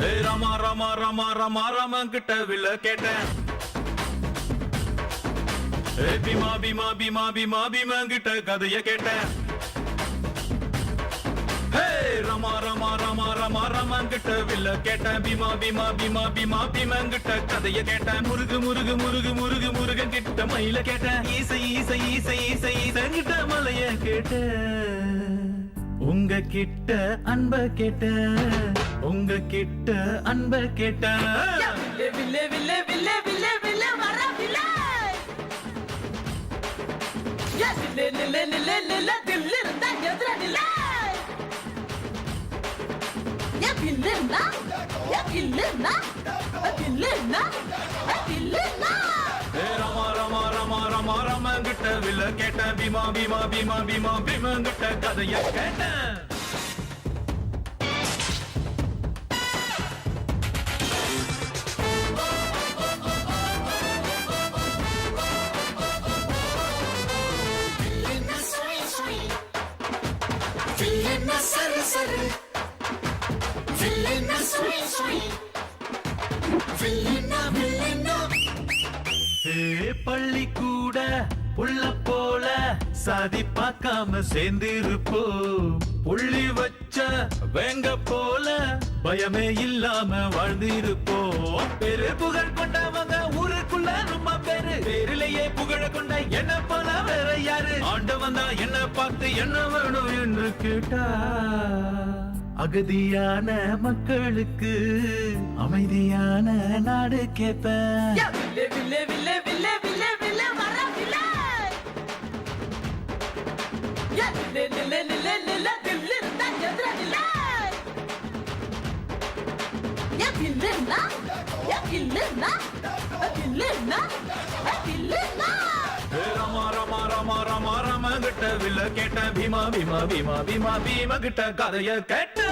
ரமா ரமா ரமா ரமா ரமன் கிட்ட வில்ல கேட்டேன். பீமா பீமா பீமா பீமா பீமன் கிட்ட கதைய கேட்டேன். ரமா ரமா ரமா ரமா ரமன் கிட்ட வில்ல கேட்டேன். பீமா பீமா பீமா பீமா பீமன் கிட்ட கதைய கேட்டேன். முருகு முருகு முருகு முருகு முருகன் கிட்ட மயில கேட்டேன். ஈசை ஈசை ஈசை ஈசை ஈசன் கிட்ட மலைய கேட்டேன். உங்க கிட்ட அன்ப கேட்ட, உங்க கிட்ட அன்ப கேட்ட. வில்லே வில்லே வில்லே வில்லே வில்லே வர வில்லே. நில்லே நில்லே நில்லே நில்லே தில்லு இருந்தா எதிர நில்லே. வில்லுன்னா வில்லுன்னா வில்லுன்னா வில்லுன்னா. ரமா ரமா ரமா ரமா ரமன் கிட்ட வில்ல கேட்டேன். பீமா பீமா பீமா பீமா பீமன் கிட்ட கதைய கேட்டேன். பள்ளி கூட புள்ள போல சாதி பார்க்காம சேர்ந்திருப்போ. புள்ளி வச்ச வேங்க போல பயமே இல்லாம வாழ்ந்திருப்போ. பெரு புகழ் கொண்டவங்க ஊருக்குள்ள ரொம்ப பேரு. பேரிலேயே புகழ கொண்ட என்ன போல வேற யாரு? ஆண்டவன் தான் என்ன பார்த்து என்ன வேணும் என்று கேட்டா. அகதியான மக்களுக்கு அமைதியான நாடு கேட்பேன். வில்லே வில்லே வில்லே வில்லே வில்லே வில்லே வர வில்லே. நில்லே நில்லே நில்லே நில்லே தில்லு இருந்தா எதிர நில்லே. வில்லுன்னா வில்லுன்னா வில்லுன்னா வில்லுன்னா. ரமா ரமா ரமா ரமா ரமன் கிட்ட வில்ல கேட்டேன். பீமா பீமா பீமா பீமா பீம கிட்ட கதைய கேட்டேன்.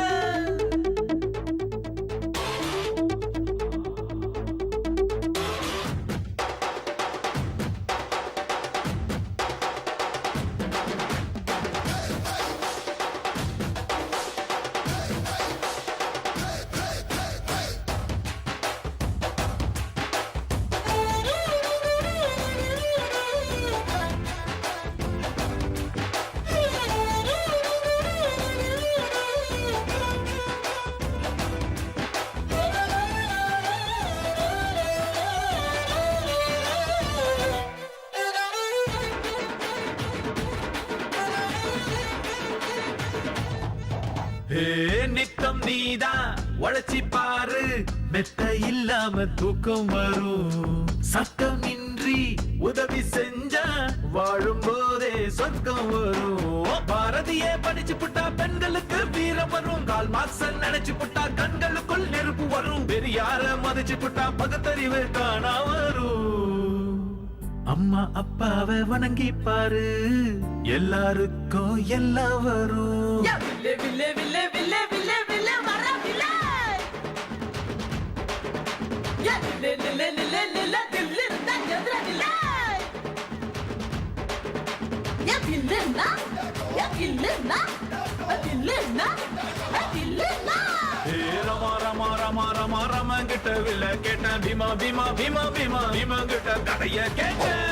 நித்தம் நீதான் உழைச்சி பாரு, மெத்த இல்லாம தூக்கம் வரும். சட்டம் இன்றி உதவி செஞ்சா வாழும் போதே சொர்க்கம் வரும். பாரதியே படிச்சு புட்டா பெண்களுக்கு வீரம் வரும். கால் மார்க்ஸ் நினைச்சு புட்டா கண்களுக்குள் நெருப்பு வரும். பெரியார மதிச்சு புட்டா பகுத்தறிவு காணா வரும். அம்மா அப்பாவை வணங்கி பாரு, எல்லாருக்கும் எல்லாம் வரும். வில்லே வில்லே வில்லே வில்லே வில்லே வில்லே வர வில்லே. நில்லே நில்லே நில்லே நில்லே தில்லு இருந்தா எதிர நில்லே. வில்லுன்னா வில்லுன்னா வில்லுன்னா வில்லுன்னா. ரமா ரமா ரமா ரமா ரமன் கிட்ட வில்ல கேட்டேன். பீமா பீமா பீமா பீமா பீமன் கிட்ட கதைய கேட்டேன்.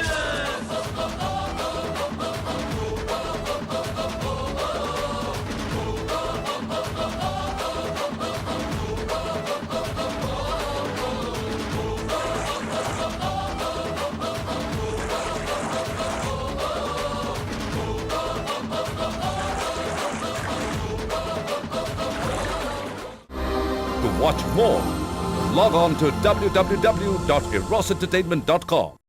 To watch more, log on to www.erosentertainment.com.